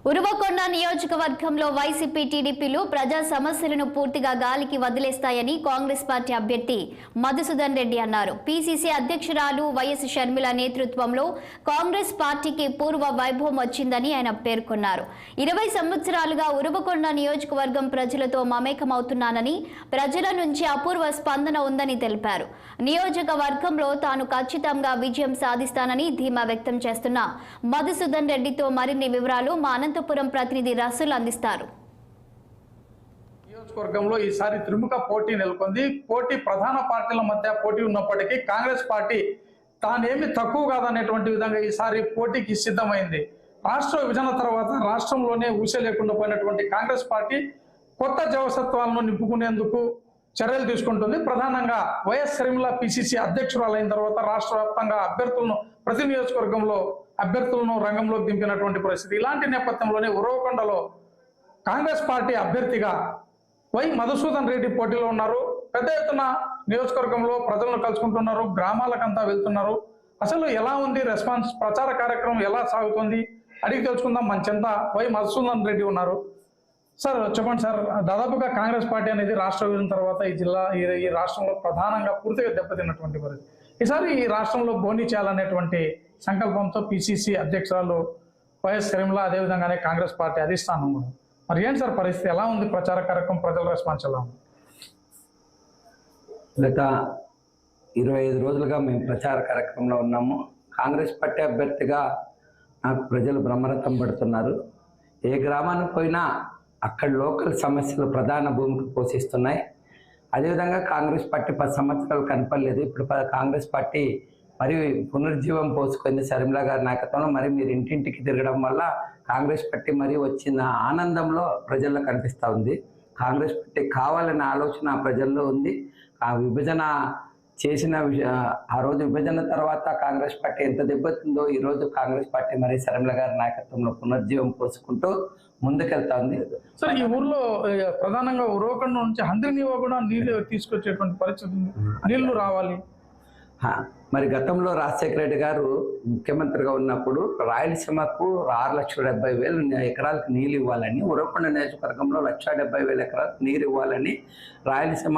ఉరువకొండ నియోజకవర్గంలో వైసీపీ టీడీపీలు ప్రజా సమస్యలను పూర్తిగా గాలికి వదిలేస్తాయని కాంగ్రెస్ పార్టీ అభ్యర్థి మధుసూదన్ రెడ్డి అన్నారు. పీసీసీ అధ్యక్షురాలు వైఎస్ షర్మిల నేతృత్వంలో కాంగ్రెస్ పార్టీకి పూర్వ వైభవం వచ్చిందని ఆయన పేర్కొన్నారు. 20 సంవత్సరాలుగా ఉరువకొండ నియోజకవర్గం ప్రజలతో మమేకమవుతున్నానని, ప్రజల నుంచి అపూర్వ స్పందన ఉందని తెలిపారు. నియోజకవర్గంలో తాను ఖచ్చితంగా విజయం సాధిస్తానని ధీమా వ్యక్తం చేస్తున్న మధుసూదన్ రెడ్డితో మరిన్ని వివరాలు మా అనంతపురం ప్రతినిధి రసూల్ అందిస్తారు. నియోజకవర్గంలో ఈసారి త్రిముఖ పోటీ నెలకొంది. పోటీ ప్రధాన పార్టీల మధ్య పోటీ ఉన్నప్పటికీ కాంగ్రెస్ పార్టీ తానేమి తక్కువ కాదనేటువంటి విధంగా ఈసారి పోటీకి సిద్ధమైంది. రాష్ట్ర విభజన తర్వాత రాష్ట్రంలోనే ఊసే లేకుండా పోయినటువంటి కాంగ్రెస్ పార్టీ కొత్త జవసత్వాలను నింపుకునేందుకు చర్యలు తీసుకుంటుంది. ప్రధానంగా వైఎస్ షర్మిల పిసిసి అధ్యక్షురాలైన తర్వాత రాష్ట్ర వ్యాప్తంగా అభ్యర్థులను ప్రతి నియోజకవర్గంలో అభ్యర్థులను రంగంలోకి దింపినటువంటి పరిస్థితి. ఇలాంటి నేపథ్యంలోనే ఉరవకొండలో కాంగ్రెస్ పార్టీ అభ్యర్థిగా వై మధుసూదన్ రెడ్డి పోటీలో ఉన్నారు. పెద్ద ఎత్తున నియోజకవర్గంలో ప్రజలను కలుసుకుంటున్నారు, గ్రామాలకంతా వెళ్తున్నారు. అసలు ఎలా ఉంది రెస్పాన్స్, ప్రచార కార్యక్రమం ఎలా సాగుతుంది అడిగి తెలుసుకుందాం. మన చెంత వై మధుసూదన్ రెడ్డి ఉన్నారు. సార్ చెప్పండి సార్, దాదాపుగా కాంగ్రెస్ పార్టీ అనేది రాష్ట్ర విభజన తర్వాత ఈ రాష్ట్రంలో ప్రధానంగా పూర్తిగా దెబ్బతిన్నటువంటి పరిస్థితి. ఈసారి ఈ రాష్ట్రంలో బోనీ చేయాలనేటువంటి సంకల్పంతో పిసిసి అధ్యక్షురాలు వైఎస్ షర్మిల, అదేవిధంగానే కాంగ్రెస్ పార్టీ అధిష్టానం కూడా. మరి ఏంటి సార్ పరిస్థితి, ఎలా ఉంది ప్రచార కార్యక్రమం, ప్రజల రెస్పాన్స్ ఎలా ఉంది? గత 25 రోజులుగా మేము ప్రచార కార్యక్రమంలో ఉన్నాము. కాంగ్రెస్ పార్టీ అభ్యర్థిగా నాకు ప్రజలు బ్రహ్మరథం పడుతున్నారు. ఏ గ్రామానికి పోయినా అక్కడ లోకల్ సమస్యలు ప్రధాన భూమిక పోషిస్తున్నాయి. అదేవిధంగా కాంగ్రెస్ పార్టీ 10 సంవత్సరాలు కనపడలేదు. ఇప్పుడు కాంగ్రెస్ పార్టీ మరి పునర్జీవం పోసుకుంది షర్మిల గారి నాయకత్వంలో. మరి మీరు ఇంటింటికి తిరగడం వల్ల కాంగ్రెస్ పార్టీ మరి వచ్చిన ఆనందంలో ప్రజల్లో కనిపిస్తూ ఉంది. కాంగ్రెస్ పార్టీ కావాలనే ఆలోచన ప్రజల్లో ఉంది. ఆ విభజన చేసిన ఆ రోజు విభజన తర్వాత కాంగ్రెస్ పార్టీ ఎంత దెబ్బతిందో ఈరోజు కాంగ్రెస్ పార్టీ మరి షర్మిల గారి నాయకత్వంలో పునర్జీవం పోసుకుంటూ ముందుకెళ్తా ఉంది. సార్, ఈ ఊర్లో ప్రధానంగా ఉరవకొండ నుంచి హంద్రినీవా కూడా నీళ్లు తీసుకొచ్చేటువంటి పరిస్థితి, నీళ్లు రావాలి. మరి గతంలో రాజశేఖర రెడ్డి గారు ముఖ్యమంత్రిగా ఉన్నప్పుడు రాయలసీమకు 6,70,000 ఎకరాలకు నీళ్ళు ఇవ్వాలని, ఉరవకొండ నియోజకవర్గంలో 1,70,000 ఎకరాలకు నీరు ఇవ్వాలని రాయలసీమ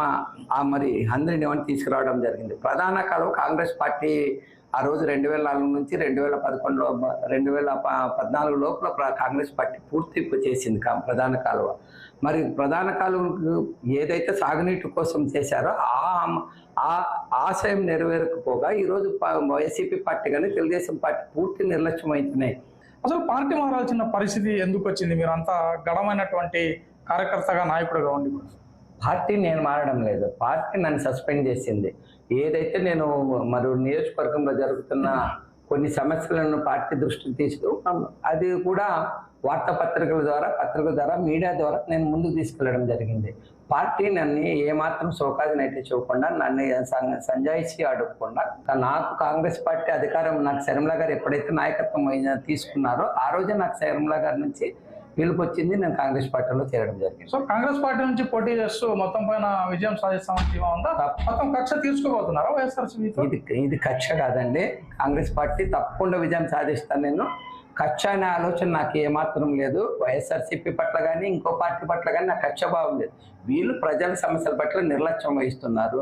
మరి హంద్రినీవాని తీసుకురావడం జరిగింది. ప్రధాన కాలువ కాంగ్రెస్ పార్టీ ఆ రోజు 2004 నుంచి 2014 లోపల కాంగ్రెస్ పార్టీ పూర్తి చేసింది ప్రధాన కాలువ. మరి ప్రధాన కాలువకు ఏదైతే సాగునీటి కోసం చేశారో ఆ ఆశయం నెరవేరకపోగా ఈరోజు వైసీపీ పార్టీ కానీ తెలుగుదేశం పార్టీ పూర్తి నిర్లక్ష్యం అవుతున్నాయి. అసలు పార్టీ మారాల్సిన పరిస్థితి ఎందుకు వచ్చింది? మీరు అంతా గడమైనటువంటి కార్యకర్తగా, నాయకుడిగా ఉండి పార్టీ నేను మారడం లేదు, పార్టీ నన్ను సస్పెండ్ చేసింది. ఏదైతే నేను మరి నియోజకవర్గంలో జరుగుతున్న కొన్ని సమస్యలను పార్టీ దృష్టికి తీసుకున్నాను, అది కూడా వార్తాపత్రికల ద్వారా మీడియా ద్వారా నేను ముందుకు తీసుకెళ్లడం జరిగింది. పార్టీ నన్ను ఏమాత్రం సోకాదినైతే చూడకుండా, నన్ను సంజాయిషి అడగకుండా, నాకు కాంగ్రెస్ పార్టీ అధికారం నాకు షర్మిల గారు ఎప్పుడైతే నాయకత్వం తీసుకున్నారో ఆ రోజే నాకు షర్మిల గారి నుంచి పిలుపు వచ్చింది. నేను కాంగ్రెస్ పార్టీలో చేరడం జరిగింది. సో కాంగ్రెస్ పార్టీ నుంచి పోటీ చేస్తూ మొత్తం పైన విజయం సాధిస్తామని ఉందా? మొత్తం కక్ష తీసుకోబోతున్నారా వైఎస్ఆర్సీపీ? ఇది కక్ష కాదండి. కాంగ్రెస్ పార్టీ తప్పకుండా విజయం సాధిస్తాను. నేను కక్ష అనే ఆలోచన నాకు ఏమాత్రం లేదు. వైఎస్ఆర్సీపీ పట్ల కానీ ఇంకో పార్టీ పట్ల కానీ నాకు కక్ష భావం లేదు. వీళ్ళు ప్రజల సమస్యల పట్ల నిర్లక్ష్యం వహిస్తున్నారు.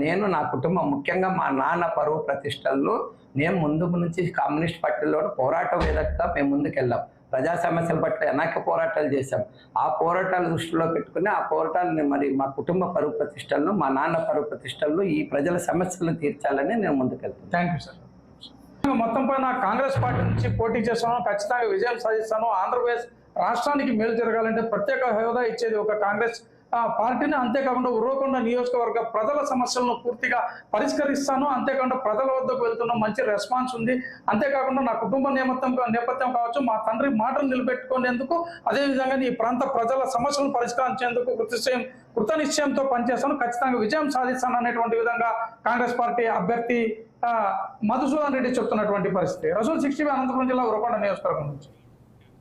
నేను నా కుటుంబం, ముఖ్యంగా మా నాన్న పరువు ప్రతిష్టల్లో నేను ముందు నుంచి కమ్యూనిస్ట్ పార్టీలో పోరాట వేదికగా మేము ముందుకెళ్ళాం. ప్రజా సమస్యల పట్ల అనేక పోరాటాలు చేశాం. ఆ పోరాటాలు దృష్టిలో పెట్టుకుని ఆ పోరాటాలని మరి మా కుటుంబ పరువు ప్రతిష్టలను, మా నాన్న పరువు ప్రతిష్టలను, ఈ ప్రజల సమస్యలను తీర్చాలని నేను ముందుకెళ్తాను. Thank you sir. మొత్తం పైన కాంగ్రెస్ పార్టీ నుంచి పోటీ చేస్తాను, ఖచ్చితంగా విజయం సాధిస్తాను, ఆంధ్రప్రదేశ్ రాష్ట్రానికి మేలు జరగాలంటే ప్రత్యేక హోదా ఇచ్చేది ఒక కాంగ్రెస్ పార్టీని, అంతేకాకుండా ఉరవకొండ నియోజకవర్గ ప్రజల సమస్యలను పూర్తిగా పరిష్కరిస్తాను, అంతేకాకుండా ప్రజల వద్దకు వెళ్తున్న మంచి రెస్పాన్స్ ఉంది, అంతేకాకుండా నా కుటుంబ నేపథ్యం కావచ్చు, మా తండ్రి మాటలు నిలబెట్టుకునేందుకు, అదేవిధంగా ఈ ప్రాంత ప్రజల సమస్యలను పరిష్కరించేందుకు కృతనిశ్చయంతో పనిచేస్తాను, ఖచ్చితంగా విజయం సాధిస్తాను అనేటువంటి విధంగా కాంగ్రెస్ పార్టీ అభ్యర్థి మధుసూదన్ రెడ్డి చెప్తున్నటువంటి పరిస్థితి. రసూల్ 60 అనంతపురం జిల్లా ఉరవకొండ నియోజకవర్గం నుంచి.